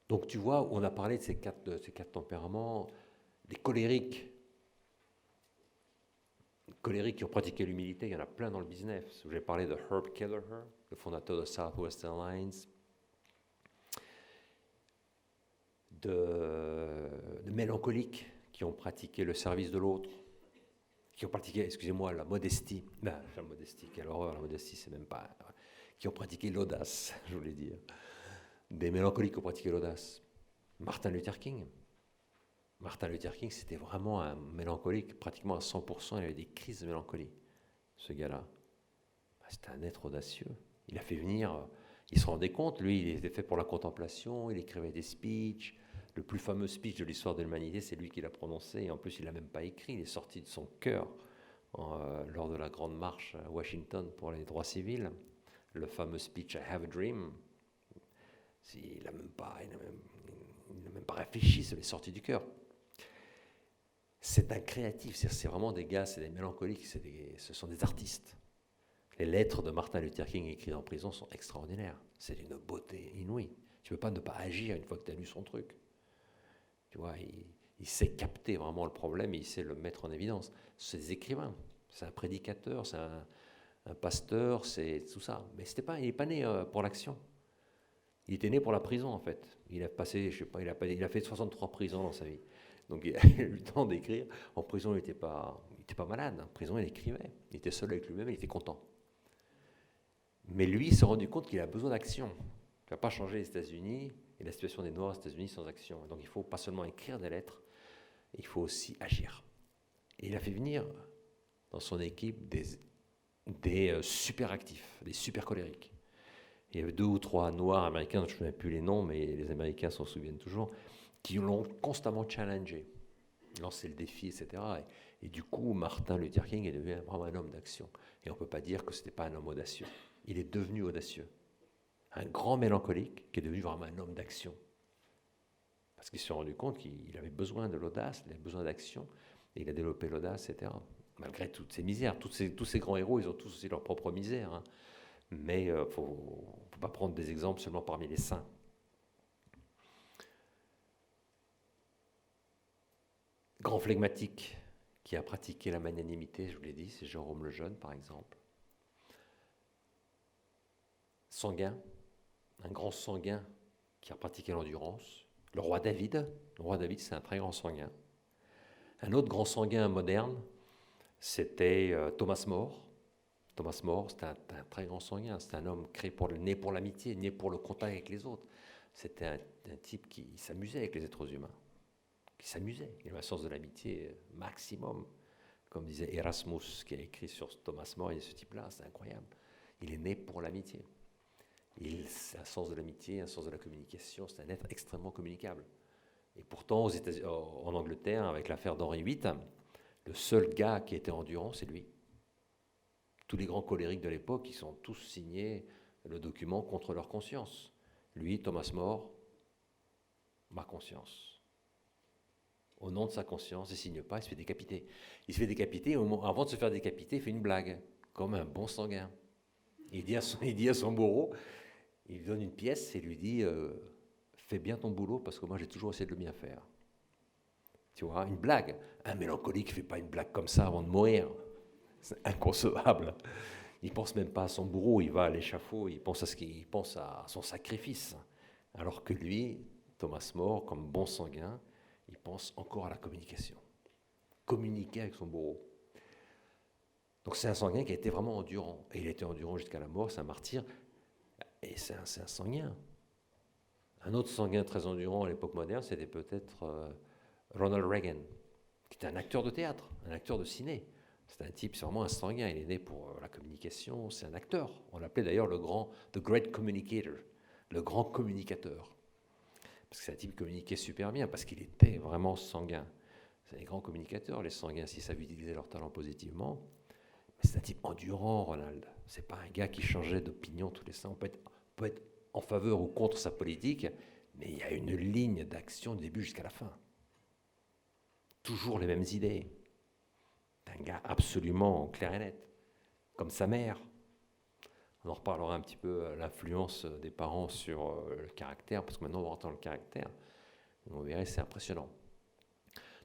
Donc tu vois, on a parlé de ces quatre tempéraments, les colériques qui ont pratiqué l'humilité, il y en a plein dans le business. J'ai parlé de Herb Kelleher, le fondateur de Southwest Airlines, de mélancoliques qui ont pratiqué le service de l'autre, qui ont pratiqué, excusez-moi, la modestie. Ben, la modestie, quelle horreur, la modestie, c'est même pas. Qui ont pratiqué l'audace, je voulais dire. Des mélancoliques qui ont pratiqué l'audace. Martin Luther King. Martin Luther King, c'était vraiment un mélancolique, pratiquement à 100%, il avait des crises de mélancolie, ce gars-là. C'était un être audacieux. Il a fait venir, il se rendait compte, lui, il était fait pour la contemplation, il écrivait des speeches. Le plus fameux speech de l'histoire de l'humanité, c'est lui qui l'a prononcé, et en plus, il l'a même pas écrit, il est sorti de son cœur lors de la grande marche à Washington pour les droits civils. Le fameux speech I Have a Dream, il n'a même pas réfléchi, ça lui est sorti du cœur. C'est un créatif, c'est vraiment des gars, c'est des mélancoliques, ce sont des artistes. Les lettres de Martin Luther King écrites en prison sont extraordinaires. C'est d'une beauté inouïe. Tu ne peux pas ne pas agir une fois que tu as lu son truc. Tu vois, il sait capter vraiment le problème et il sait le mettre en évidence. C'est des écrivains, c'est un prédicateur, c'est un pasteur, c'est tout ça. Mais il n'est pas né pour l'action. Il était né pour la prison, en fait. Il a passé, je sais pas, il a fait 63 prisons dans sa vie. Donc il a eu le temps d'écrire. En prison, il n'était pas malade. En prison, il écrivait. Il était seul avec lui-même, il était content. Mais lui, il s'est rendu compte qu'il a besoin d'action. Il ne va pas changer les États-Unis et la situation des Noirs aux États-Unis sans action. Donc il ne faut pas seulement écrire des lettres, il faut aussi agir. Et il a fait venir dans son équipe des super actifs, des super colériques. Il y avait 2 ou 3 Noirs américains, je ne me souviens plus les noms, mais les Américains s'en souviennent toujours, qui l'ont constamment challengé, lancé le défi, etc. Et du coup, Martin Luther King est devenu vraiment un homme d'action. Et on ne peut pas dire que ce n'était pas un homme audacieux. Il est devenu audacieux. Un grand mélancolique qui est devenu vraiment un homme d'action. Parce qu'il s'est rendu compte qu'il avait besoin de l'audace, il avait besoin d'action, et il a développé l'audace, etc. Malgré toutes ces misères, tous ces grands héros, ils ont tous aussi leur propre misère. Hein. Mais il ne faut pas prendre des exemples seulement parmi les saints. Grand flegmatique qui a pratiqué la magnanimité, je vous l'ai dit, c'est Jérôme le Jeune, par exemple. Sanguin, un grand sanguin qui a pratiqué l'endurance. Le roi David, c'est un très grand sanguin. Un autre grand sanguin moderne, c'était Thomas More. Thomas More, c'était un très grand sanguin, c'était un homme né pour l'amitié, né pour le contact avec les autres. C'était un type qui s'amusait avec les êtres humains, qui s'amusait. Il avait un sens de l'amitié maximum. Comme disait Erasmus, qui a écrit sur Thomas More, il dit ce type-là, c'est incroyable. Il est né pour l'amitié. Il a un sens de l'amitié, un sens de la communication, c'est un être extrêmement communicable. Et pourtant, en Angleterre, avec l'affaire d'Henri VIII, le seul gars qui était endurant, c'est lui. Tous les grands colériques de l'époque, ils ont tous signé le document contre leur conscience. Lui, Thomas More, ma conscience. Au nom de sa conscience, il ne signe pas, il se fait décapiter. Il se fait décapiter, avant de se faire décapiter, il fait une blague, comme un bon sanguin. Il dit à son bourreau, il lui donne une pièce et lui dit fais bien ton boulot parce que moi j'ai toujours essayé de le bien faire. Tu vois, une blague. Un mélancolique ne fait pas une blague comme ça avant de mourir. C'est inconcevable. Il ne pense même pas à son bourreau, il va à l'échafaud, il pense à son sacrifice. Alors que lui, Thomas More, comme bon sanguin, il pense encore à la communication. Communiquer avec son bourreau. Donc c'est un sanguin qui a été vraiment endurant. Et il a été endurant jusqu'à la mort, c'est un martyr. Et c'est un sanguin. Un autre sanguin très endurant à l'époque moderne, c'était peut-être Ronald Reagan, qui était un acteur de théâtre, un acteur de ciné. C'est un type, c'est vraiment un sanguin. Il est né pour la communication, c'est un acteur. On l'appelait d'ailleurs The Great Communicator, le grand communicateur. Parce que c'est un type qui communiquait super bien, parce qu'il était vraiment sanguin. C'est des grands communicateurs, les sanguins, s'ils savent utiliser leur talent positivement. Mais c'est un type endurant, Ronald. C'est pas un gars qui changeait d'opinion tous les 100. On peut être en faveur ou contre sa politique, mais il y a une ligne d'action du début jusqu'à la fin. Toujours les mêmes idées. Un gars absolument clair et net, comme sa mère. On en reparlera un petit peu, l'influence des parents sur le caractère, parce que maintenant on va rentrer dans le caractère. Vous verrez, c'est impressionnant.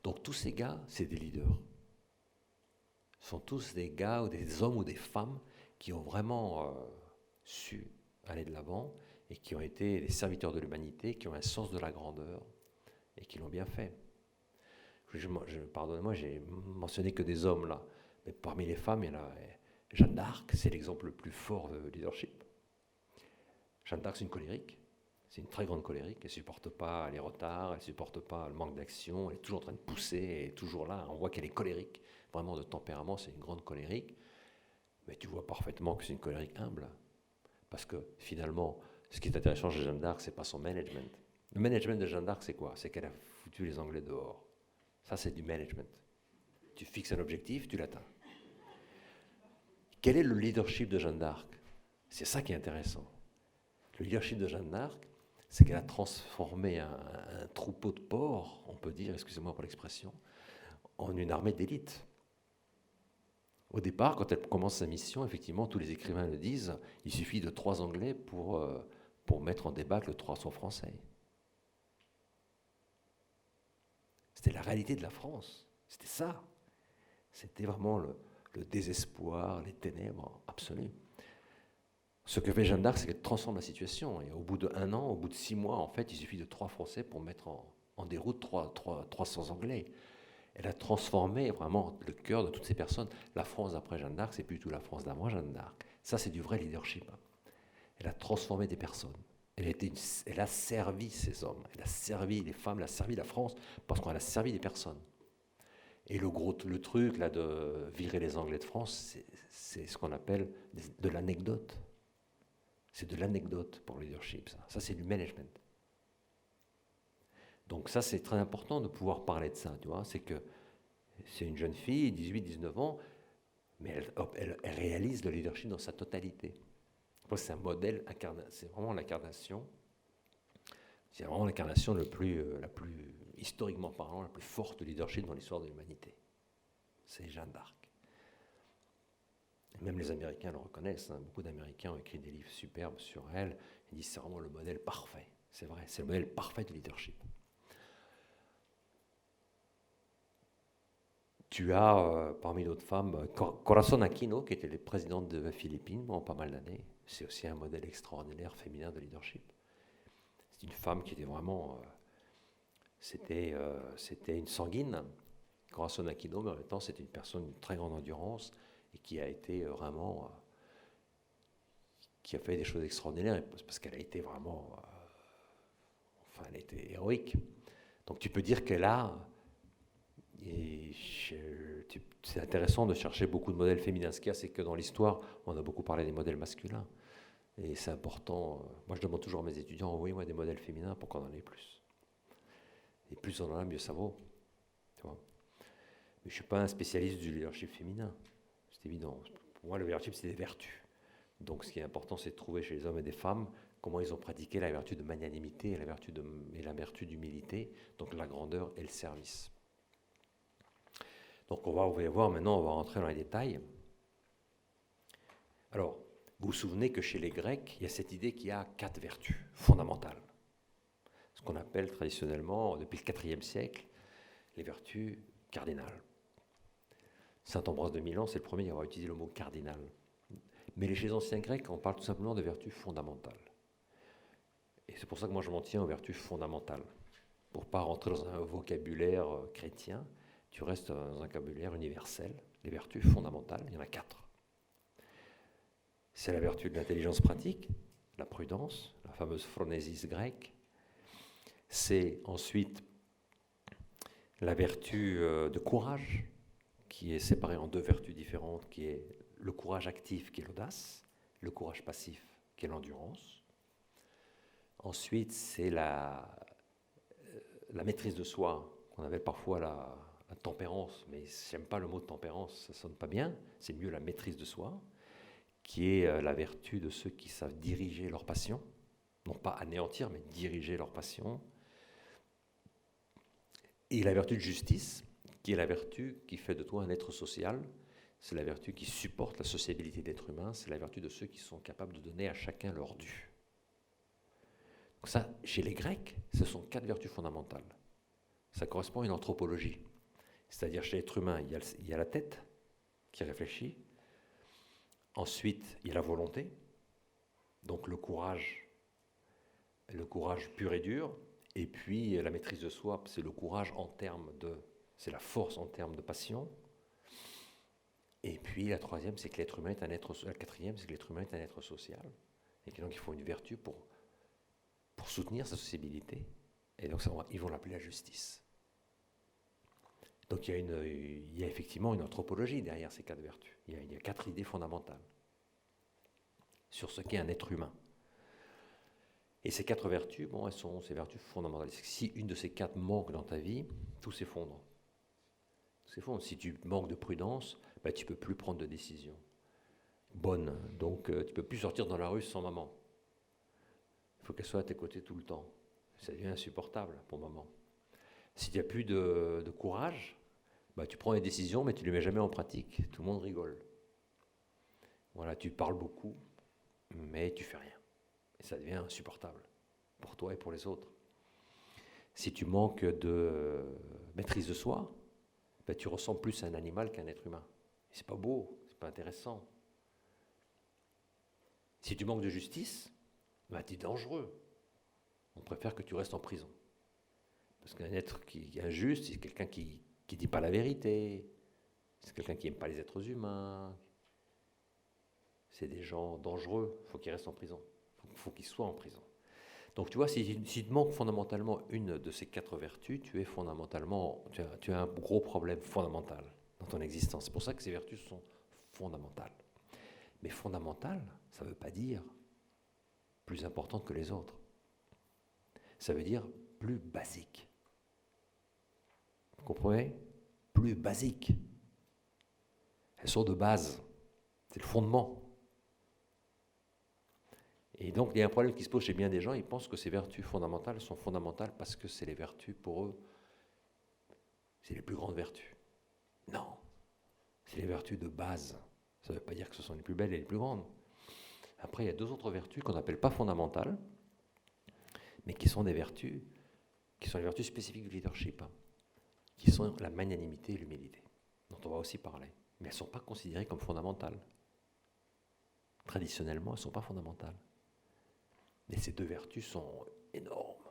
Donc tous ces gars, c'est des leaders. Ce sont tous des gars ou des hommes ou des femmes qui ont vraiment su aller de l'avant et qui ont été des serviteurs de l'humanité, qui ont un sens de la grandeur et qui l'ont bien fait. Pardonnez-moi, j'ai mentionné que des hommes là, mais parmi les femmes, il y en a Jeanne d'Arc, c'est l'exemple le plus fort de leadership. Jeanne d'Arc, c'est une colérique, c'est une très grande colérique, elle ne supporte pas les retards, elle ne supporte pas le manque d'action, elle est toujours en train de pousser, elle est toujours là, on voit qu'elle est colérique, vraiment de tempérament, c'est une grande colérique, mais tu vois parfaitement que c'est une colérique humble, parce que finalement, ce qui est intéressant chez Jeanne d'Arc, ce n'est pas son management. Le management de Jeanne d'Arc, c'est quoi? C'est qu'elle a foutu les Anglais dehors. Ça, c'est du management. Tu fixes un objectif, tu l'atteins. Quel est le leadership de Jeanne d'Arc? C'est ça qui est intéressant. Le leadership de Jeanne d'Arc, c'est qu'elle a transformé un troupeau de porcs, on peut dire, excusez-moi pour l'expression, en une armée d'élite. Au départ, quand elle commence sa mission, effectivement, tous les écrivains le disent, il suffit de 3 Anglais pour mettre en débâcle le 300 Français. C'était la réalité de la France. C'était ça. C'était vraiment le désespoir, les ténèbres absolues. Ce que fait Jeanne d'Arc, c'est qu'elle transforme la situation. Et au bout d'1 an, au bout de 6 mois, en fait, il suffit de 3 Français pour mettre en déroute 300 Anglais. Elle a transformé vraiment le cœur de toutes ces personnes. La France d'après Jeanne d'Arc, c'est plus du tout la France d'avant Jeanne d'Arc. Ça, c'est du vrai leadership. Elle a transformé des personnes. Elle a servi ces hommes, elle a servi les femmes, elle a servi la France, parce qu'elle a servi des personnes. Et le truc là de virer les Anglais de France, c'est ce qu'on appelle de l'anecdote. C'est de l'anecdote pour le leadership, ça. Ça, c'est du management. Donc ça, c'est très important de pouvoir parler de ça, tu vois. C'est que c'est une jeune fille, 18-19 ans, mais elle réalise le leadership dans sa totalité. C'est un modèle, c'est vraiment l'incarnation. C'est vraiment l'incarnation la plus historiquement parlant, la plus forte de leadership dans l'histoire de l'humanité. C'est Jeanne d'Arc. Même les Américains le reconnaissent. Beaucoup d'Américains ont écrit des livres superbes sur elle. Ils disent que c'est vraiment le modèle parfait. C'est vrai, c'est le modèle parfait de leadership. Tu as, parmi d'autres femmes, Corazon Aquino, qui était présidente de Philippines pendant pas mal d'années. C'est aussi un modèle extraordinaire féminin de leadership. C'est une femme qui était vraiment... c'était une sanguine, Corazon Aquino, mais en même temps, c'était une personne d'une très grande endurance et qui a été vraiment... qui a fait des choses extraordinaires, parce qu'elle a été vraiment... elle a été héroïque. Donc tu peux dire qu'elle a... c'est intéressant de chercher beaucoup de modèles féminins. Ce qu'il y a, c'est que dans l'histoire, on a beaucoup parlé des modèles masculins. Et c'est important. Moi, je demande toujours à mes étudiants, envoyez-moi des modèles féminins pour qu'on en ait plus. Et plus on en a, mieux ça vaut. Tu vois. Mais je ne suis pas un spécialiste du leadership féminin. C'est évident. Pour moi, le leadership, c'est des vertus. Donc, ce qui est important, c'est de trouver chez les hommes et des femmes comment ils ont pratiqué la vertu de magnanimité et la vertu d'humilité, donc la grandeur et le service. Donc, on va voir maintenant, on va rentrer dans les détails. Alors, vous vous souvenez que chez les Grecs, il y a cette idée qu'il y a 4 vertus fondamentales. Ce qu'on appelle traditionnellement, depuis le IVe siècle, les vertus cardinales. Saint Ambroise de Milan, c'est le premier à avoir utilisé le mot cardinal. Mais chez les anciens Grecs, on parle tout simplement de vertus fondamentales. Et c'est pour ça que moi je m'en tiens aux vertus fondamentales. Pour ne pas rentrer dans un vocabulaire chrétien, tu restes dans un vocabulaire universel. Les vertus fondamentales, il y en a 4. C'est la vertu de l'intelligence pratique, la prudence, la fameuse phronésis grecque. C'est ensuite la vertu de courage, qui est séparée en 2 vertus différentes, qui est le courage actif, qui est l'audace, le courage passif, qui est l'endurance. Ensuite, c'est la maîtrise de soi, qu'on appelle parfois la tempérance, mais j'aime pas le mot de tempérance, ça sonne pas bien, c'est mieux la maîtrise de soi, qui est la vertu de ceux qui savent diriger leur passion, non pas anéantir, mais diriger leur passion. Et la vertu de justice, qui est la vertu qui fait de toi un être social, c'est la vertu qui supporte la sociabilité d'êtres humains, c'est la vertu de ceux qui sont capables de donner à chacun leur dû. Donc ça, chez les Grecs, ce sont 4 vertus fondamentales. Ça correspond à une anthropologie. C'est-à-dire, chez l'être humain, il y a la tête qui réfléchit. Ensuite, il y a la volonté, donc le courage pur et dur. Et puis, la maîtrise de soi, c'est le courage c'est la force en termes de passion. Et puis, la quatrième, c'est que l'être humain est un être social. Et que donc, il faut une vertu pour soutenir sa sociabilité. Et donc, ils vont l'appeler la justice. Donc, il y a effectivement une anthropologie derrière ces 4 vertus. Il y a 4 idées fondamentales sur ce qu'est un être humain. Et ces 4 vertus, elles sont ces vertus fondamentales. Si une de ces 4 manque dans ta vie, tout s'effondre. Si tu manques de prudence, tu ne peux plus prendre de décision bonne. Donc, tu ne peux plus sortir dans la rue sans maman. Il faut qu'elle soit à tes côtés tout le temps. Ça devient insupportable pour maman. Si tu n'as plus de courage, tu prends des décisions, mais tu ne les mets jamais en pratique. Tout le monde rigole. Voilà, tu parles beaucoup, mais tu ne fais rien. Et ça devient insupportable pour toi et pour les autres. Si tu manques de maîtrise de soi, tu ressembles plus à un animal qu'à un être humain. Et c'est pas beau, c'est pas intéressant. Si tu manques de justice, tu es dangereux. On préfère que tu restes en prison. Parce qu'un être qui est injuste, c'est quelqu'un qui ne dit pas la vérité, c'est quelqu'un qui n'aime pas les êtres humains. C'est des gens dangereux, il faut qu'ils restent en prison. Il faut qu'ils soient en prison. Donc tu vois, si tu manques fondamentalement une de ces 4 vertus, tu as un gros problème fondamental dans ton existence. C'est pour ça que ces vertus sont fondamentales. Mais fondamentales, ça ne veut pas dire plus importantes que les autres. Ça veut dire plus basique. Vous comprenez ? Plus basique. Elles sont de base. C'est le fondement. Et donc, il y a un problème qui se pose chez bien des gens. Ils pensent que ces vertus fondamentales sont fondamentales parce que c'est les vertus, pour eux, c'est les plus grandes vertus. Non. C'est les vertus de base. Ça ne veut pas dire que ce sont les plus belles et les plus grandes. Après, il y a 2 autres vertus qu'on n'appelle pas fondamentales, mais qui sont des vertus, qui sont les vertus spécifiques du leadership, qui sont la magnanimité et l'humilité, dont on va aussi parler. Mais elles ne sont pas considérées comme fondamentales. Traditionnellement, elles ne sont pas fondamentales. Mais ces 2 vertus sont énormes.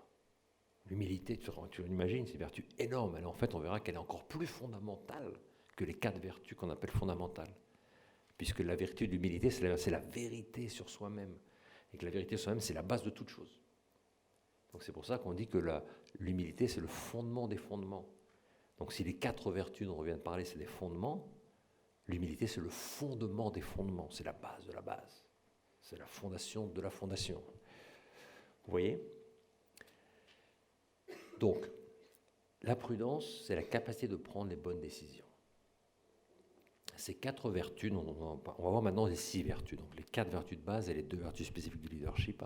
L'humilité, tu l'imagines, c'est une vertu énorme. En fait, on verra qu'elle est encore plus fondamentale que les 4 vertus qu'on appelle fondamentales. Puisque la vertu de l'humilité, c'est la vérité sur soi-même. Et que la vérité sur soi-même, c'est la base de toute chose. Donc c'est pour ça qu'on dit que l'humilité, c'est le fondement des fondements. Donc si les 4 vertus dont on vient de parler, c'est des fondements, l'humilité, c'est le fondement des fondements. C'est la base de la base. C'est la fondation de la fondation. Vous voyez ? Donc, la prudence, c'est la capacité de prendre les bonnes décisions. Ces 4 vertus, on va voir maintenant les 6 vertus. Donc les 4 vertus de base et les 2 vertus spécifiques du leadership.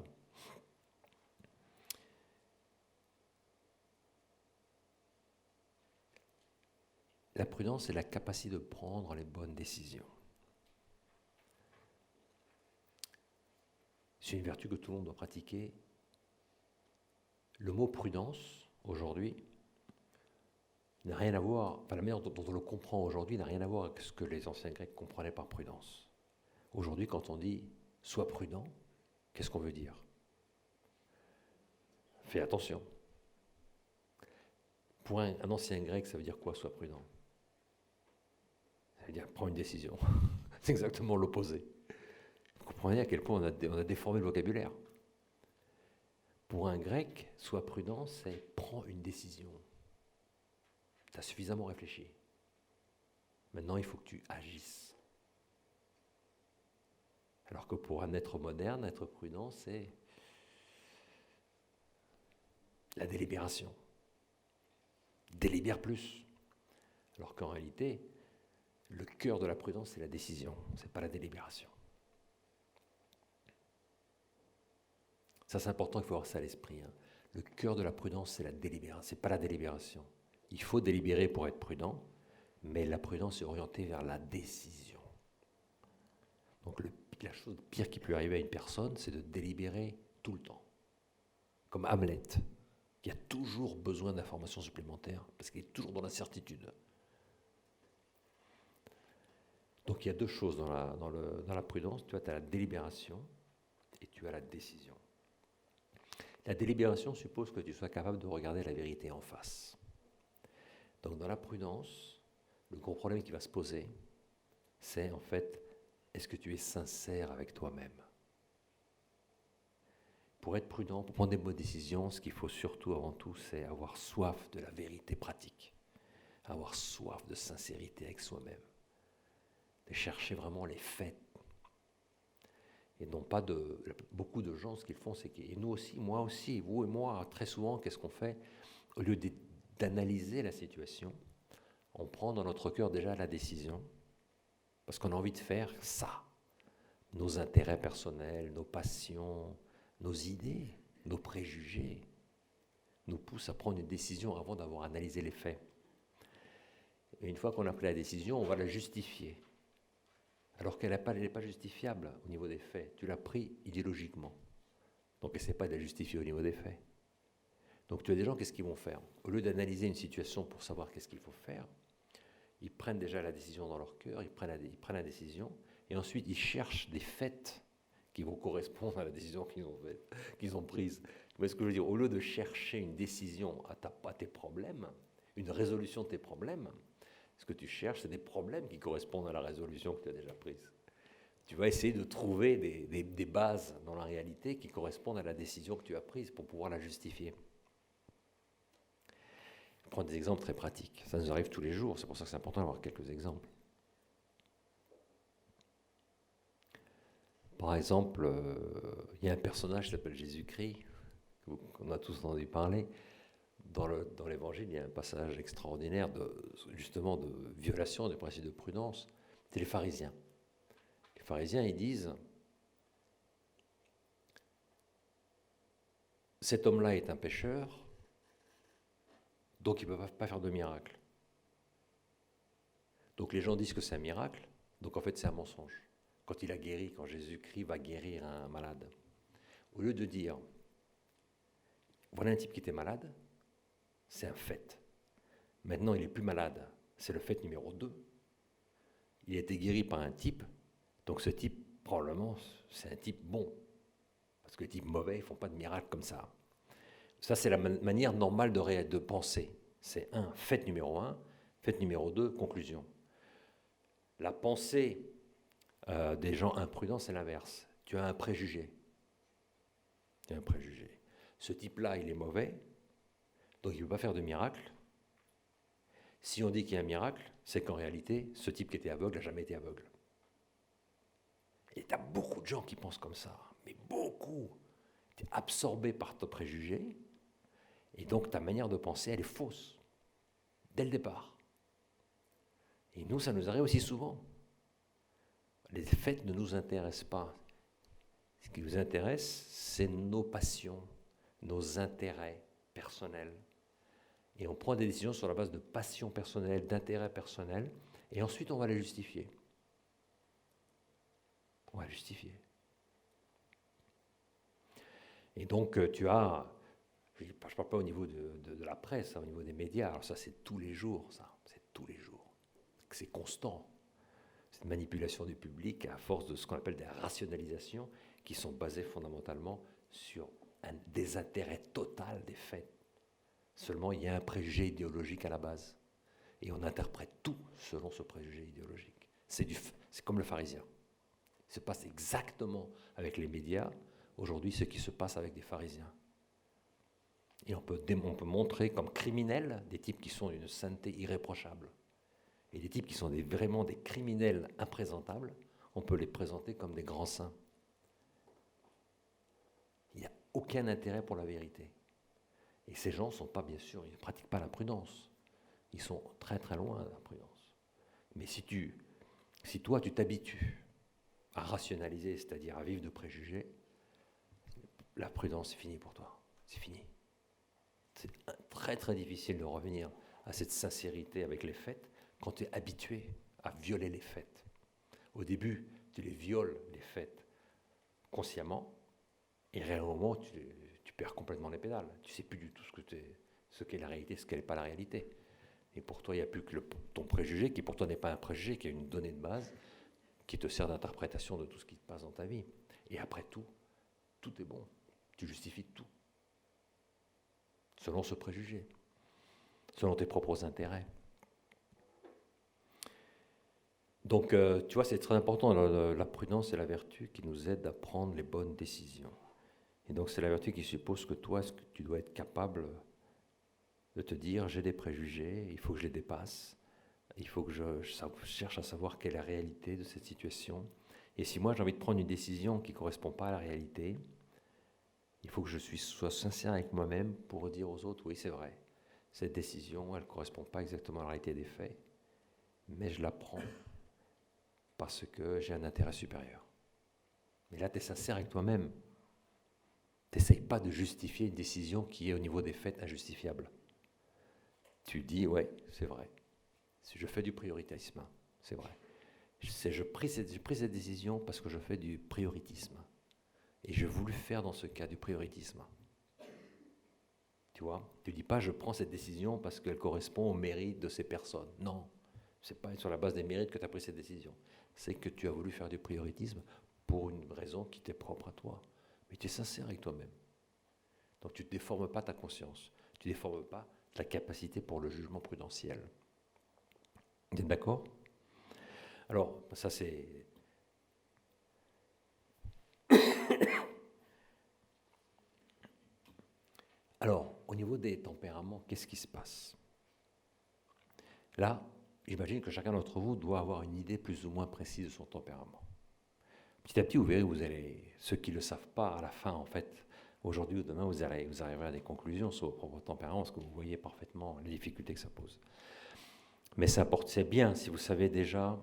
La prudence, c'est la capacité de prendre les bonnes décisions. C'est une vertu que tout le monde doit pratiquer. Le mot prudence, aujourd'hui, n'a rien à voir, la manière dont on le comprend aujourd'hui n'a rien à voir avec ce que les anciens Grecs comprenaient par prudence. Aujourd'hui, quand on dit « sois prudent », qu'est-ce qu'on veut dire ? Fais attention. Pour un ancien Grec, ça veut dire quoi, sois prudent ? Ça veut dire prends une décision. C'est exactement l'opposé. Vous comprenez à quel point on a déformé le vocabulaire. Pour un Grec, sois prudent, c'est prends une décision. Tu as suffisamment réfléchi. Maintenant, il faut que tu agisses. Alors que pour un être moderne, être prudent, c'est la délibération. Délibère plus. Alors qu'en réalité, le cœur de la prudence, c'est la décision, ce n'est pas la délibération. Ça, c'est important, il faut avoir ça à l'esprit. Le cœur de la prudence, c'est la délibération, ce n'est pas la délibération. Il faut délibérer pour être prudent, mais la prudence est orientée vers la décision. Donc la chose pire qui peut arriver à une personne, c'est de délibérer tout le temps. Comme Hamlet, qui a toujours besoin d'informations supplémentaires, parce qu'il est toujours dans l'incertitude. Donc il y a deux choses dans la prudence. Tu as la délibération et tu as la décision. La délibération suppose que tu sois capable de regarder la vérité en face. Donc dans la prudence, le gros problème qui va se poser, c'est en fait, est-ce que tu es sincère avec toi-même ? Pour être prudent, pour prendre des bonnes décisions, ce qu'il faut surtout avant tout, c'est avoir soif de la vérité pratique, avoir soif de sincérité avec soi-même, de chercher vraiment les faits. Et non pas beaucoup de gens, ce qu'ils font, c'est que, et nous aussi, moi aussi, vous et moi, très souvent, qu'est-ce qu'on fait ? Au lieu d'analyser la situation, on prend dans notre cœur déjà la décision, parce qu'on a envie de faire ça. Nos intérêts personnels, nos passions, nos idées, nos préjugés nous poussent à prendre une décision avant d'avoir analysé les faits. Et une fois qu'on a pris la décision, on va la justifier. Alors qu'elle n'est pas justifiable au niveau des faits. Tu l'as pris idéologiquement. Donc essaie pas de la justifier au niveau des faits. Donc tu as des gens, qu'est-ce qu'ils vont faire ? Au lieu d'analyser une situation pour savoir qu'est-ce qu'il faut faire, ils prennent déjà la décision dans leur cœur, ils prennent la décision, et ensuite ils cherchent des faits qui vont correspondre à la décision qu'ils ont prise. Vous voyez ce que je veux dire ? Au lieu de chercher une décision à tes problèmes, une résolution de tes problèmes, ce que tu cherches, c'est des problèmes qui correspondent à la résolution que tu as déjà prise. Tu vas essayer de trouver des bases dans la réalité qui correspondent à la décision que tu as prise pour pouvoir la justifier. Je prends des exemples très pratiques. Ça nous arrive tous les jours, c'est pour ça que c'est important d'avoir quelques exemples. Par exemple, il y a un personnage qui s'appelle Jésus-Christ, qu'on a tous entendu parler. Dans l'Évangile, il y a un passage extraordinaire justement de violation des principes de prudence. C'est les pharisiens. Les pharisiens, ils disent « Cet homme-là est un pécheur, donc il ne peut pas faire de miracle. » Donc les gens disent que c'est un miracle, donc en fait c'est un mensonge. Quand il a guéri, quand Jésus-Christ va guérir un malade, au lieu de dire « Voilà un type qui était malade », c'est un fait. Maintenant, il n'est plus malade. C'est le fait numéro 2. Il a été guéri par un type. Donc ce type, probablement, c'est un type bon. Parce que les types mauvais, ils ne font pas de miracle comme ça. Ça, c'est la manière normale de penser. C'est fait numéro 1. Fait numéro 2, conclusion. La pensée des gens imprudents, c'est l'inverse. Tu as un préjugé. Tu as un préjugé. Ce type-là, il est mauvais. Donc il ne peut pas faire de miracle. Si on dit qu'il y a un miracle, c'est qu'en réalité, ce type qui était aveugle n'a jamais été aveugle. Et tu as beaucoup de gens qui pensent comme ça, mais beaucoup. Tu es absorbé par ton préjugé, et donc ta manière de penser, elle est fausse, dès le départ. Et nous, ça nous arrive aussi souvent. Les faits ne nous intéressent pas. Ce qui nous intéresse, c'est nos passions, nos intérêts personnels. Et on prend des décisions sur la base de passions personnelles, d'intérêts personnels, et ensuite on va les justifier. On va les justifier. Et donc tu as, je ne parle pas au niveau de la presse, au niveau des médias, alors ça c'est tous les jours, c'est tous les jours. C'est constant. Cette manipulation du public à force de ce qu'on appelle des rationalisations qui sont basées fondamentalement sur un désintérêt total des faits. Seulement, il y a un préjugé idéologique à la base. Et on interprète tout selon ce préjugé idéologique. C'est comme le pharisien. Il se passe exactement avec les médias, aujourd'hui, ce qui se passe avec des pharisiens. Et on peut montrer comme criminels des types qui sont d'une sainteté irréprochable. Et des types qui sont vraiment des criminels imprésentables, on peut les présenter comme des grands saints. Il n'y a aucun intérêt pour la vérité. Et ces gens ne sont pas, bien sûr, ils ne pratiquent pas la prudence. Ils sont très très loin de la prudence. Mais si toi tu t'habitues à rationaliser, c'est-à-dire à vivre de préjugés, la prudence c'est fini pour toi. C'est fini. C'est très très difficile de revenir à cette sincérité avec les faits quand tu es habitué à violer les faits. Au début, tu les violes, les faits consciemment, et réellement, tu perds complètement les pédales. Tu ne sais plus du tout ce qu'est la réalité, ce qu'elle n'est pas la réalité. Et pour toi, il n'y a plus que ton préjugé, qui pour toi n'est pas un préjugé, qui est une donnée de base, qui te sert d'interprétation de tout ce qui te passe dans ta vie. Et après tout est bon. Tu justifies tout. Selon ce préjugé, selon tes propres intérêts. Donc, tu vois, c'est très important, la prudence et la vertu qui nous aident à prendre les bonnes décisions. Et donc, c'est la vertu qui suppose que toi, est-ce que tu dois être capable de te dire, j'ai des préjugés, il faut que je les dépasse, il faut que je cherche à savoir quelle est la réalité de cette situation. Et si moi, j'ai envie de prendre une décision qui ne correspond pas à la réalité, il faut que je sois sincère avec moi-même pour dire aux autres, oui, c'est vrai, cette décision, elle ne correspond pas exactement à la réalité des faits, mais je la prends parce que j'ai un intérêt supérieur. Mais là, tu es sincère avec toi-même. Tu n'essayes pas de justifier une décision qui est au niveau des faits injustifiable. Tu dis, ouais, c'est vrai. Si je fais du prioritisme, c'est vrai. J'ai pris cette décision parce que je fais du prioritisme. Et j'ai voulu faire dans ce cas du prioritisme. Tu vois, tu ne dis pas, je prends cette décision parce qu'elle correspond au mérite de ces personnes. Non, ce n'est pas sur la base des mérites que tu as pris cette décision. C'est que tu as voulu faire du prioritisme pour une raison qui t'est propre à toi. Mais tu es sincère avec toi-même. Donc tu ne déformes pas ta conscience. Tu ne déformes pas ta capacité pour le jugement prudentiel. Vous êtes d'accord ? Alors, ça c'est... Alors, au niveau des tempéraments, qu'est-ce qui se passe ? Là, j'imagine que chacun d'entre vous doit avoir une idée plus ou moins précise de son tempérament. Petit à petit, vous verrez, ceux qui ne le savent pas, à la fin, en fait, aujourd'hui ou demain, vous arriverez à des conclusions sur vos propres tempéraments, parce que vous voyez parfaitement les difficultés que ça pose. Mais c'est bien si vous savez déjà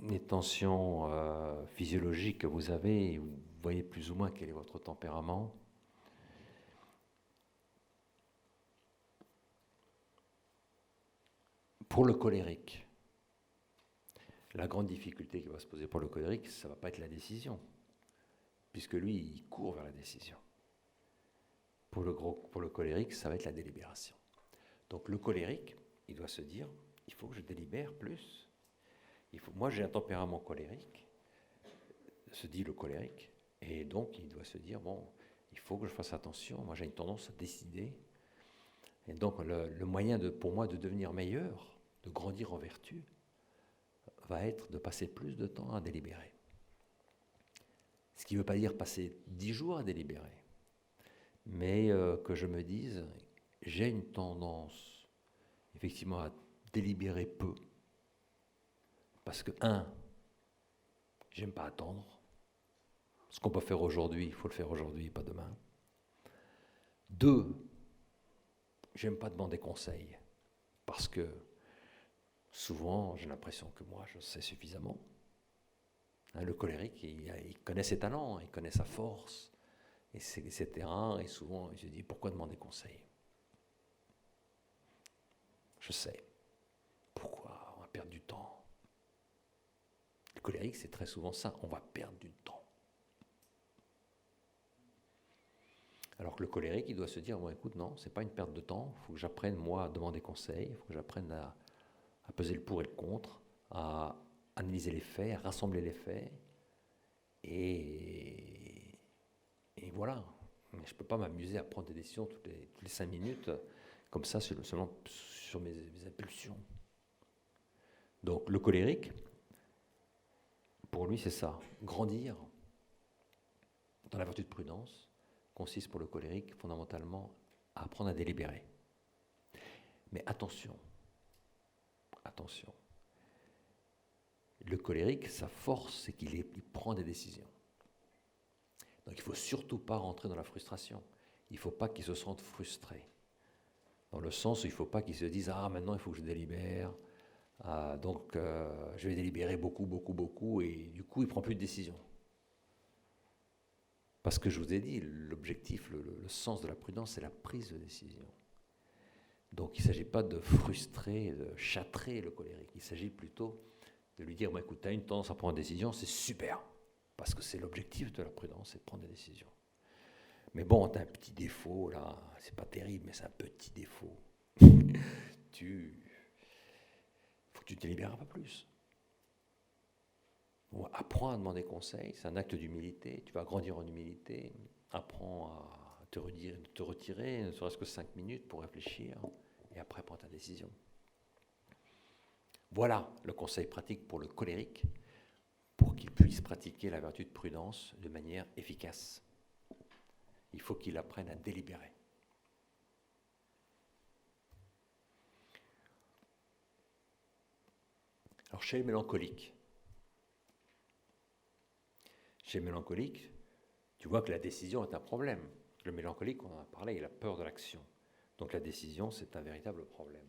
les tensions physiologiques que vous avez, vous voyez plus ou moins quel est votre tempérament. Pour le colérique, la grande difficulté qui va se poser pour le colérique, ça ne va pas être la décision, puisque lui, il court vers la décision. Pour le colérique, ça va être la délibération. Donc le colérique, il doit se dire, il faut que je délibère plus. Moi, j'ai un tempérament colérique, se dit le colérique, et donc il doit se dire, bon, il faut que je fasse attention, moi j'ai une tendance à décider. Et donc le moyen pour moi de devenir meilleur, de grandir en vertu, va être de passer plus de temps à délibérer. Ce qui ne veut pas dire passer 10 jours à délibérer, mais que je me dise, j'ai une tendance effectivement à délibérer peu, parce que, j'aime pas attendre. Ce qu'on peut faire aujourd'hui, il faut le faire aujourd'hui, pas demain. 2, j'aime pas demander conseil, parce que souvent, j'ai l'impression que moi, je sais suffisamment. Le colérique, il connaît ses talents, il connaît sa force, et ses terrains, et souvent, il se dit, pourquoi demander conseil ? Je sais. Pourquoi ? On va perdre du temps. Le colérique, c'est très souvent ça, on va perdre du temps. Alors que le colérique, il doit se dire, bon, écoute, non, c'est pas une perte de temps, il faut que j'apprenne, moi, à demander conseil, il faut que j'apprenne à peser le pour et le contre, à analyser les faits, à rassembler les faits, et voilà. Mais je ne peux pas m'amuser à prendre des décisions toutes les 5 minutes, comme ça, seulement sur mes impulsions. Donc le colérique, pour lui, c'est ça. Grandir dans la vertu de prudence consiste pour le colérique fondamentalement à apprendre à délibérer. Mais attention. Le colérique, sa force, c'est qu'il prend des décisions. Donc il ne faut surtout pas rentrer dans la frustration. Il ne faut pas qu'il se sente frustré. Dans le sens où il ne faut pas qu'il se dise « Ah, maintenant il faut que je délibère. Donc je vais délibérer beaucoup. » Et du coup, il ne prend plus de décision. Parce que je vous ai dit, l'objectif, le sens de la prudence, c'est la prise de décision. Donc il ne s'agit pas de frustrer, de châtrer le colérique. Il s'agit plutôt De lui dire, écoute, tu as une tendance à prendre des décisions, c'est super, parce que c'est l'objectif de la prudence, c'est de prendre des décisions. Mais bon, tu as un petit défaut, là, c'est pas terrible, mais c'est un petit défaut. Faut que tu te délibères un peu plus. Bon, apprends à demander conseil, c'est un acte d'humilité, tu vas grandir en humilité, apprends à te retirer, ne serait-ce que 5 minutes pour réfléchir, et après prends ta décision. Voilà le conseil pratique pour le colérique, pour qu'il puisse pratiquer la vertu de prudence de manière efficace. Il faut qu'il apprenne à délibérer. Alors chez les mélancoliques, tu vois que la décision est un problème. Le mélancolique, on en a parlé, il a peur de l'action. Donc la décision, c'est un véritable problème.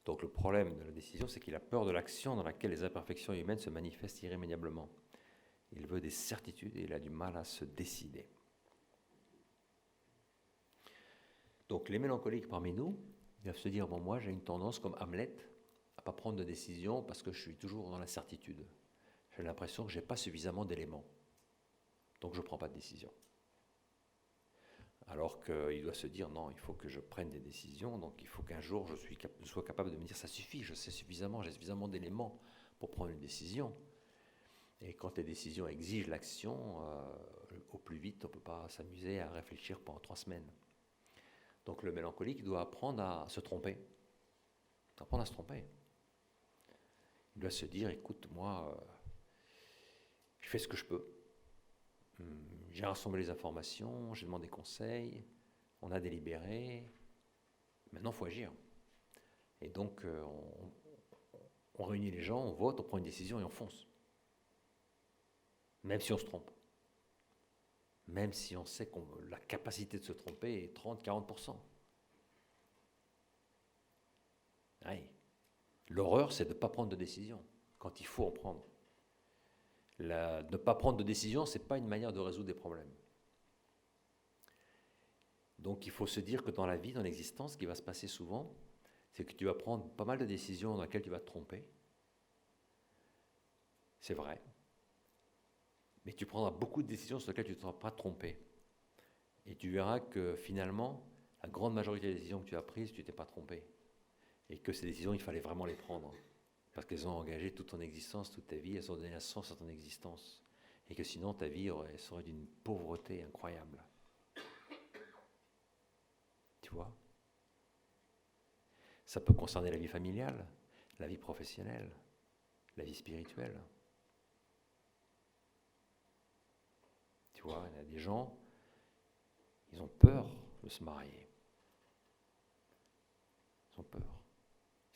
Donc le problème de la décision, c'est qu'il a peur de l'action dans laquelle les imperfections humaines se manifestent irrémédiablement. Il veut des certitudes et il a du mal à se décider. Donc les mélancoliques parmi nous, ils doivent se dire, bon, moi j'ai une tendance comme Hamlet à ne pas prendre de décision parce que je suis toujours dans l'incertitude. J'ai l'impression que je n'ai pas suffisamment d'éléments. Donc je ne prends pas de décision. Alors qu'il doit se dire, non, il faut que je prenne des décisions, donc il faut qu'un jour je sois capable de me dire, ça suffit, j'ai suffisamment d'éléments pour prendre une décision. Et quand les décisions exigent l'action, au plus vite, on ne peut pas s'amuser à réfléchir pendant 3 semaines. Donc le mélancolique doit apprendre à se tromper. Il doit se dire, écoute, moi, je fais ce que je peux. J'ai rassemblé les informations, j'ai demandé conseil, on a délibéré, maintenant il faut agir. Et donc on réunit les gens, on vote, on prend une décision et on fonce. Même si on se trompe. Même si on sait que la capacité de se tromper est 30-40%. Ouais. L'horreur, c'est de ne pas prendre de décision quand il faut en prendre. Ne pas prendre de décision, ce n'est pas une manière de résoudre des problèmes. Donc il faut se dire que dans la vie, dans l'existence, ce qui va se passer souvent, c'est que tu vas prendre pas mal de décisions dans lesquelles tu vas te tromper. C'est vrai. Mais tu prendras beaucoup de décisions sur lesquelles tu ne te seras pas trompé. Et tu verras que finalement, la grande majorité des décisions que tu as prises, tu ne t'es pas trompé. Et que ces décisions, il fallait vraiment les prendre. Parce qu'elles ont engagé toute ton existence, toute ta vie, elles ont donné un sens à ton existence. Et que sinon, ta vie serait d'une pauvreté incroyable. Tu vois ? Ça peut concerner la vie familiale, la vie professionnelle, la vie spirituelle. Tu vois, il y a des gens, ils ont peur de se marier. Ils ont peur.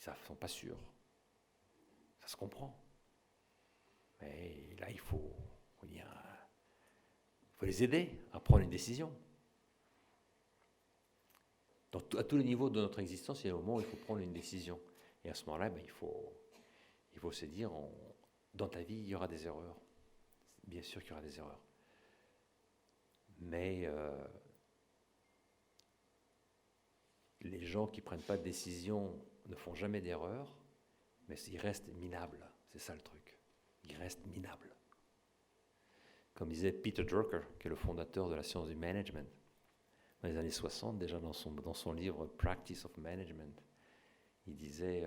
Ils ne sont pas sûrs. Ça se comprend. Mais là, il faut les aider à prendre une décision. À tous les niveaux de notre existence, il y a un moment où il faut prendre une décision. Et à ce moment-là, il faut se dire, dans ta vie, il y aura des erreurs. Bien sûr qu'il y aura des erreurs. Mais les gens qui ne prennent pas de décision ne font jamais d'erreur, mais ils restent minables. C'est ça le truc. Ils restent minables. Comme disait Peter Drucker, qui est le fondateur de la science du management, dans les années 60, déjà dans son livre Practice of Management, il disait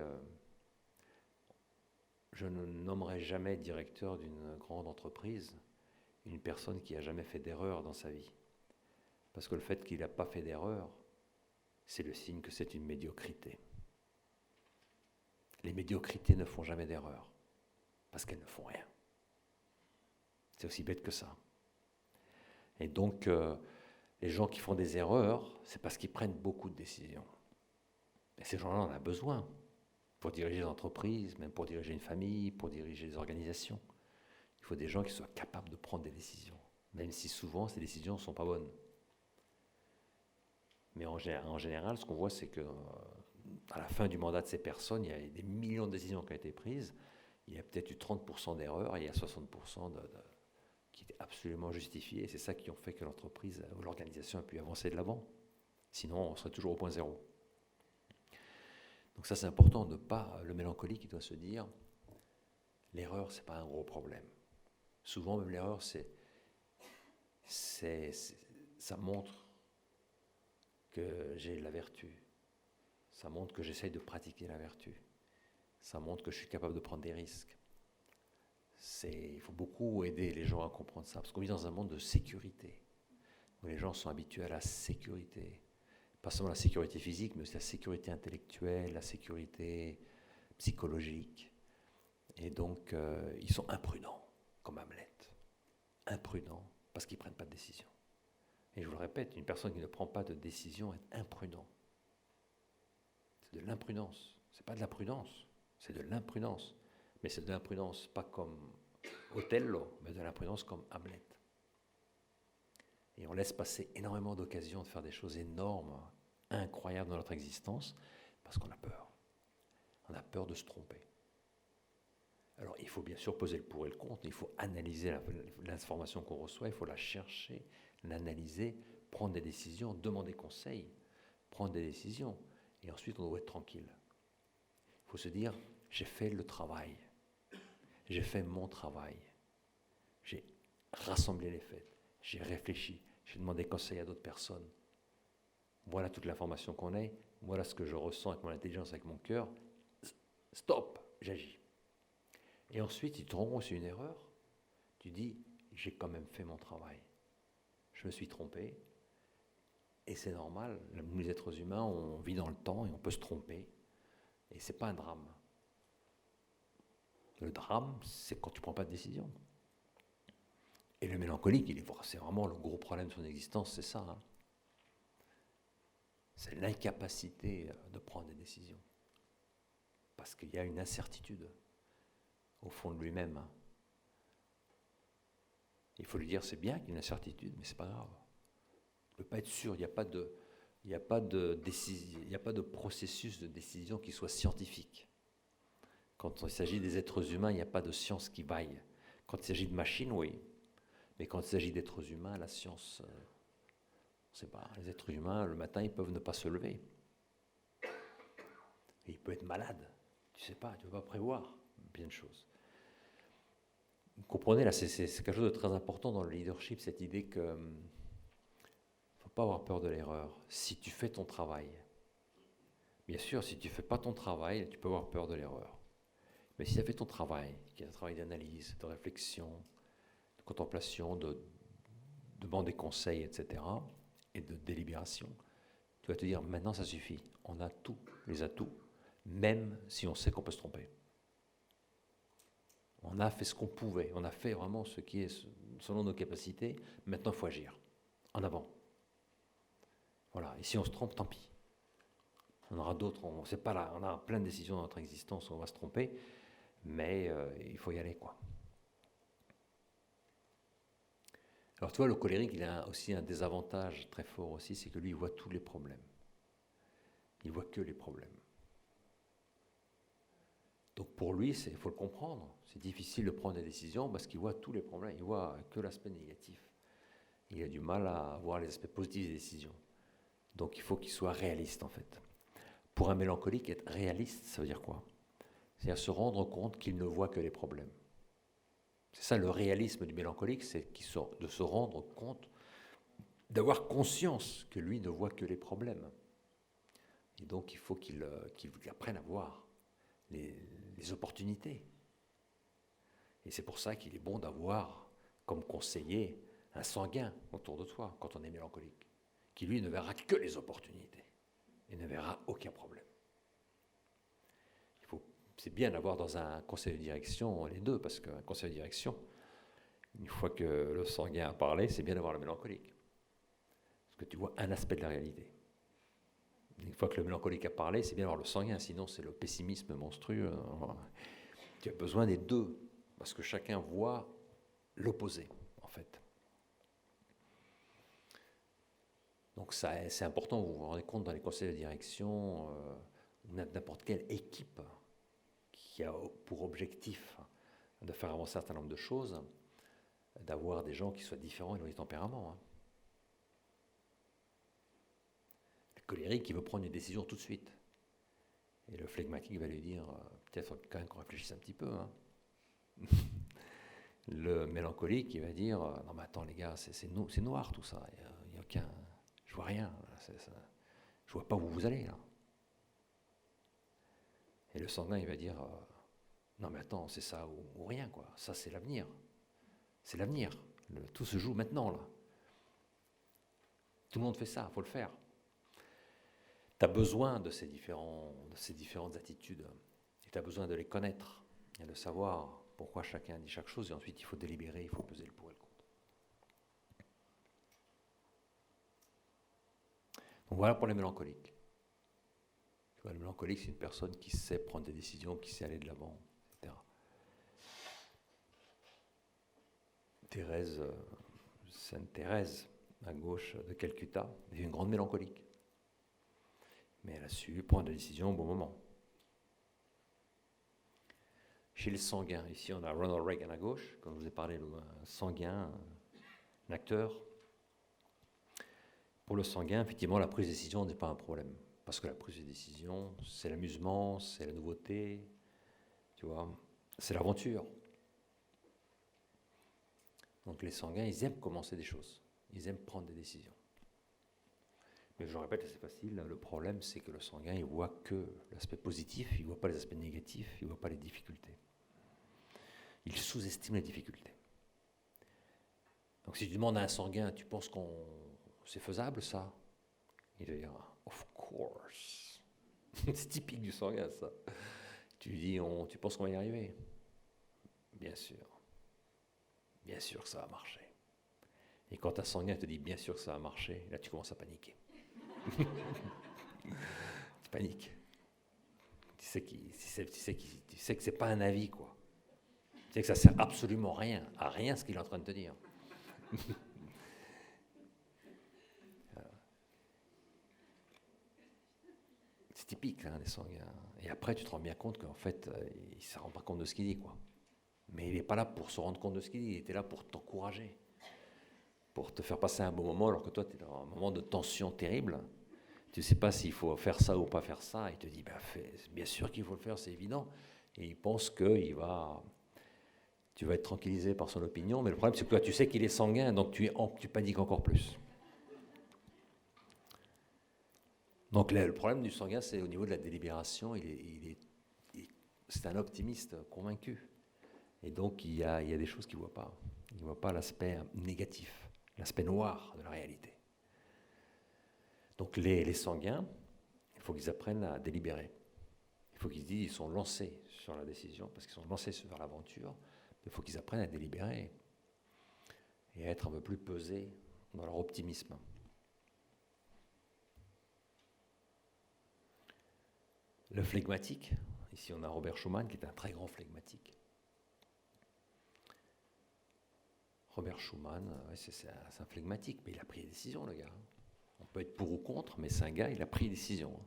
je ne nommerai jamais directeur d'une grande entreprise une personne qui n'a jamais fait d'erreur dans sa vie. Parce que le fait qu'il n'a pas fait d'erreur, c'est le signe que c'est une médiocrité. Les médiocrités ne font jamais d'erreur, parce qu'elles ne font rien. C'est aussi bête que ça. Et donc, les gens qui font des erreurs, c'est parce qu'ils prennent beaucoup de décisions. Et ces gens-là, on en a besoin pour diriger des entreprises, même pour diriger une famille, pour diriger des organisations. Il faut des gens qui soient capables de prendre des décisions, même si souvent ces décisions ne sont pas bonnes. Mais en général, ce qu'on voit, c'est qu'à la fin du mandat de ces personnes, il y a des millions de décisions qui ont été prises, il y a peut-être eu 30% d'erreurs, et il y a 60% qui étaient absolument justifiées, et c'est ça qui ont fait que l'entreprise ou l'organisation a pu avancer de l'avant. Sinon, on serait toujours au point zéro. Donc ça, c'est important de ne pas... Le mélancolique, il doit se dire, l'erreur, c'est pas un gros problème. Souvent, même l'erreur, ça montre que j'ai la vertu. Ça montre que j'essaye de pratiquer la vertu. Ça montre que je suis capable de prendre des risques. Il faut beaucoup aider les gens à comprendre ça, parce qu'on vit dans un monde de sécurité, où les gens sont habitués à la sécurité. Pas seulement la sécurité physique, mais aussi la sécurité intellectuelle, la sécurité psychologique. Et donc, ils sont imprudents, comme Hamlet. Imprudents, parce qu'ils ne prennent pas de décision. Et je vous le répète, une personne qui ne prend pas de décision est imprudent. C'est de l'imprudence. Ce n'est pas de la prudence, c'est de l'imprudence. Mais c'est de l'imprudence pas comme Othello, mais de l'imprudence comme Hamlet. Et on laisse passer énormément d'occasions de faire des choses énormes, incroyables dans notre existence, parce qu'on a peur. On a peur de se tromper. Alors il faut bien sûr peser le pour et le contre, il faut analyser l'information qu'on reçoit, il faut la chercher, l'analyser, prendre des décisions, demander conseil, prendre des décisions, et ensuite on doit être tranquille. Il faut se dire, j'ai fait le travail, j'ai fait mon travail, j'ai rassemblé les faits, j'ai réfléchi, j'ai demandé conseil à d'autres personnes. Voilà toute l'information qu'on a, voilà ce que je ressens avec mon intelligence, avec mon cœur. Stop, j'agis. Et ensuite, il te rend aussi une erreur. Tu dis, j'ai quand même fait mon travail. Je me suis trompé. Et c'est normal, nous les êtres humains, on vit dans le temps et on peut se tromper. Et ce n'est pas un drame. Le drame, c'est quand tu ne prends pas de décision. Et le mélancolique, c'est vraiment le gros problème de son existence, c'est ça. Hein. C'est l'incapacité de prendre des décisions. Parce qu'il y a une incertitude au fond de lui-même. Hein. Il faut lui dire, c'est bien qu'il y ait une incertitude, mais ce n'est pas grave. Il ne peut pas être sûr, il n'y a pas de processus de décision qui soit scientifique. Quand il s'agit des êtres humains, il n'y a pas de science qui vaille. Quand il s'agit de machines, oui. Mais quand il s'agit d'êtres humains, la science, on ne sait pas. Les êtres humains, le matin, ils peuvent ne pas se lever. Et il peut être malade. Tu ne sais pas, tu ne peux pas prévoir bien de choses. Vous comprenez, là, c'est quelque chose de très important dans le leadership, cette idée que ne faut pas avoir peur de l'erreur. Si tu fais ton travail, bien sûr, si tu ne fais pas ton travail, tu peux avoir peur de l'erreur. Mais si tu as fait ton travail, qui est un travail d'analyse, de réflexion, de contemplation, de demande des conseils, etc., et de délibération, tu vas te dire, maintenant ça suffit, on a tous les atouts, même si on sait qu'on peut se tromper. On a fait ce qu'on pouvait, on a fait vraiment ce qui est selon nos capacités, maintenant il faut agir, en avant. Voilà, et si on se trompe, tant pis. On aura d'autres, on sait pas là, on a plein de décisions dans notre existence où on va se tromper, mais il faut y aller, quoi. Alors tu vois, le colérique, il a aussi un désavantage très fort aussi, c'est que lui, il voit tous les problèmes. Il voit que les problèmes. Donc pour lui, il faut le comprendre. C'est difficile de prendre des décisions parce qu'il voit tous les problèmes. Il voit que l'aspect négatif. Il a du mal à voir les aspects positifs des décisions. Donc il faut qu'il soit réaliste en fait. Pour un mélancolique, être réaliste, ça veut dire quoi? C'est-à-dire se rendre compte qu'il ne voit que les problèmes. C'est ça le réalisme du mélancolique, c'est de se rendre compte, d'avoir conscience que lui ne voit que les problèmes. Et donc il faut qu'il apprenne à voir les opportunités. Et c'est pour ça qu'il est bon d'avoir comme conseiller un sanguin autour de toi quand on est mélancolique, qui lui ne verra que les opportunités et ne verra aucun problème. C'est bien d'avoir dans un conseil de direction les deux, parce qu'un conseil de direction, une fois que le sanguin a parlé, c'est bien d'avoir le mélancolique. Parce que tu vois un aspect de la réalité. Une fois que le mélancolique a parlé, c'est bien d'avoir le sanguin, sinon c'est le pessimisme monstrueux. Tu as besoin des deux, parce que chacun voit l'opposé, en fait. Donc ça, c'est important, vous vous rendez compte dans les conseils de direction, n'importe quelle équipe qui a pour objectif de faire avancer un certain nombre de choses, d'avoir des gens qui soient différents et dans les tempéraments. Hein. Le colérique, il veut prendre une décision tout de suite. Et le flegmatique va lui dire, peut-être quand même qu'on réfléchisse un petit peu. Hein. Le mélancolique, il va dire non, mais attends, les gars, c'est noir tout ça. Il y a aucun. Je vois rien. Je vois pas où vous allez là. Et le sanguin, il va dire non, mais attends, c'est ça ou rien, quoi. Ça, c'est l'avenir. C'est l'avenir. Tout se joue maintenant, là. Tout le monde fait ça, il faut le faire. Tu as besoin de ces différentes attitudes. Et tu as besoin de les connaître et de savoir pourquoi chacun dit chaque chose. Et ensuite, il faut délibérer, il faut peser le pour et le contre. Donc voilà pour les mélancoliques. Tu vois, le mélancolique, c'est une personne qui sait prendre des décisions, qui sait aller de l'avant, etc. Sainte Thérèse, à gauche de Calcutta, est une grande mélancolique. Mais elle a su prendre des décisions au bon moment. Chez les sanguins, ici on a Ronald Reagan à gauche, comme je vous ai parlé, un sanguin, un acteur. Pour le sanguin, effectivement, la prise de décision n'est pas un problème. Parce que la prise de décision, c'est l'amusement, c'est la nouveauté, tu vois, c'est l'aventure. Donc les sanguins, ils aiment commencer des choses, ils aiment prendre des décisions. Mais je le répète, c'est facile, le problème c'est que le sanguin, il voit que l'aspect positif, il ne voit pas les aspects négatifs, il ne voit pas les difficultés. Il sous-estime les difficultés. Donc si tu demandes à un sanguin, tu penses que c'est faisable ça? Il va dire, of course. C'est typique du sanguin ça. Tu lui dis, tu penses qu'on va y arriver? Bien sûr. Bien sûr que ça va marcher. Et quand un sanguin te dit bien sûr que ça va marcher, là tu commences à paniquer. Tu paniques. Tu sais que c'est pas un avis, quoi. Tu sais que ça sert absolument à rien ce qu'il est en train de te dire. C'est typique des sanguins. Et après tu te rends bien compte qu'en fait il ne se rend pas compte de ce qu'il dit, quoi. Mais il n'est pas là pour se rendre compte de ce qu'il dit, il était là pour t'encourager, pour te faire passer un bon moment, alors que toi tu es dans un moment de tension terrible. Tu ne sais pas s'il faut faire ça ou pas faire ça. Il te dit, bien sûr qu'il faut le faire, c'est évident. Et il pense que tu vas être tranquillisé par son opinion, mais le problème c'est que toi tu sais qu'il est sanguin, donc tu paniques encore plus. Donc le problème du sanguin, c'est au niveau de la délibération, c'est un optimiste convaincu. Et donc il y a des choses qu'il ne voit pas. Il ne voit pas l'aspect négatif, l'aspect noir de la réalité. Donc les sanguins, il faut qu'ils apprennent à délibérer. Il faut qu'ils se disent qu'ils sont lancés sur la décision, parce qu'ils sont lancés vers l'aventure. Il faut qu'ils apprennent à délibérer et à être un peu plus pesés dans leur optimisme. Le flegmatique, ici on a Robert Schuman qui est un très grand flegmatique. Robert Schuman, c'est un flegmatique, mais il a pris des décisions, le gars. On peut être pour ou contre, mais c'est un gars, il a pris des décisions.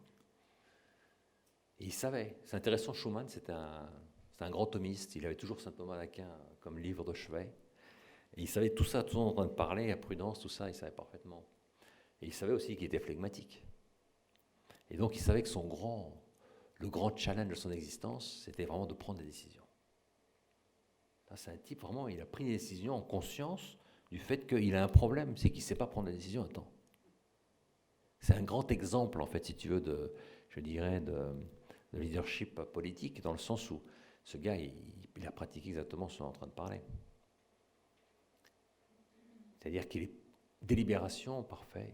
Et il savait. C'est intéressant, Schuman, c'est un grand thomiste. Il avait toujours saint Thomas d'Aquin comme livre de chevet. Et il savait tout ça, tout le monde en train de parler, la prudence, tout ça, il savait parfaitement. Et il savait aussi qu'il était flegmatique. Et donc il savait que le grand challenge de son existence, c'était vraiment de prendre des décisions. Là, c'est un type, vraiment, il a pris des décisions en conscience du fait qu'il a un problème, c'est qu'il ne sait pas prendre des décisions à temps. C'est un grand exemple, en fait, si tu veux, de leadership politique, dans le sens où ce gars, il a pratiqué exactement ce dont on est en train de parler. C'est-à-dire qu'il est délibération parfait.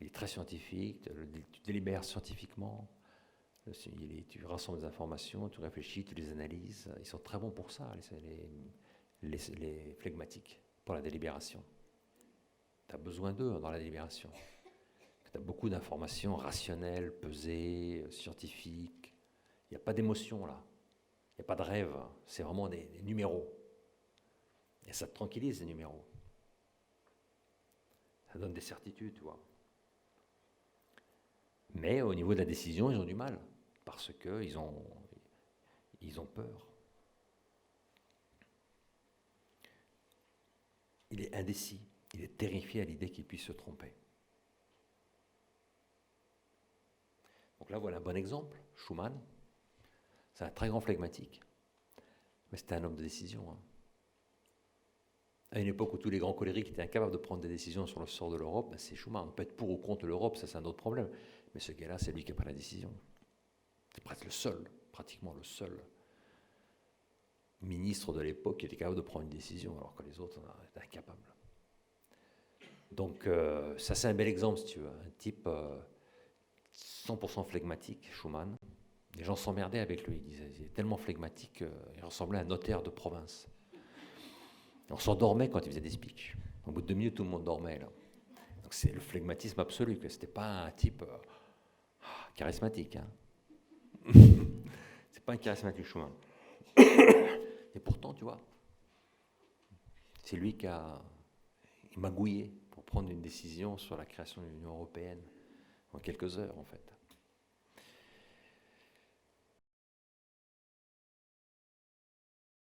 Il est très scientifique, tu délibères scientifiquement, tu rassembles des informations, tu réfléchis, tu les analyses. Ils sont très bons pour ça, les flegmatiques, pour la délibération. Tu as besoin d'eux dans la délibération. Tu as beaucoup d'informations rationnelles, pesées, scientifiques. Il n'y a pas d'émotion là. Il n'y a pas de rêve. C'est vraiment des numéros. Et ça te tranquillise, les numéros. Ça donne des certitudes, tu vois. Mais au niveau de la décision, ils ont du mal. Parce qu'ils ont peur. Il est indécis. Il est terrifié à l'idée qu'il puisse se tromper. Donc là, voilà un bon exemple. Schuman, c'est un très grand flegmatique. Mais c'était un homme de décision. Hein. À une époque où tous les grands colériques étaient incapables de prendre des décisions sur le sort de l'Europe, ben c'est Schuman. On peut être pour ou contre l'Europe, ça c'est un autre problème. Mais ce gars-là, c'est lui qui a pris la décision. C'est presque le seul, pratiquement le seul ministre de l'époque qui était capable de prendre une décision, alors que les autres étaient incapables. Donc ça c'est un bel exemple, si tu veux. Un type 100% flegmatique, Schuman. Les gens s'emmerdaient avec lui, ils disaient, il est tellement flegmatique qu'il ressemblait à un notaire de province. On s'endormait quand il faisait des speeches. Au bout de 2 minutes, tout le monde dormait. Là. Donc c'est le flegmatisme absolu. Ce n'était pas un type charismatique. Hein. C'est pas un charismatique Schuman. Et pourtant, tu vois, c'est lui qui a magouillé pour prendre une décision sur la création de l'Union européenne en quelques heures, en fait.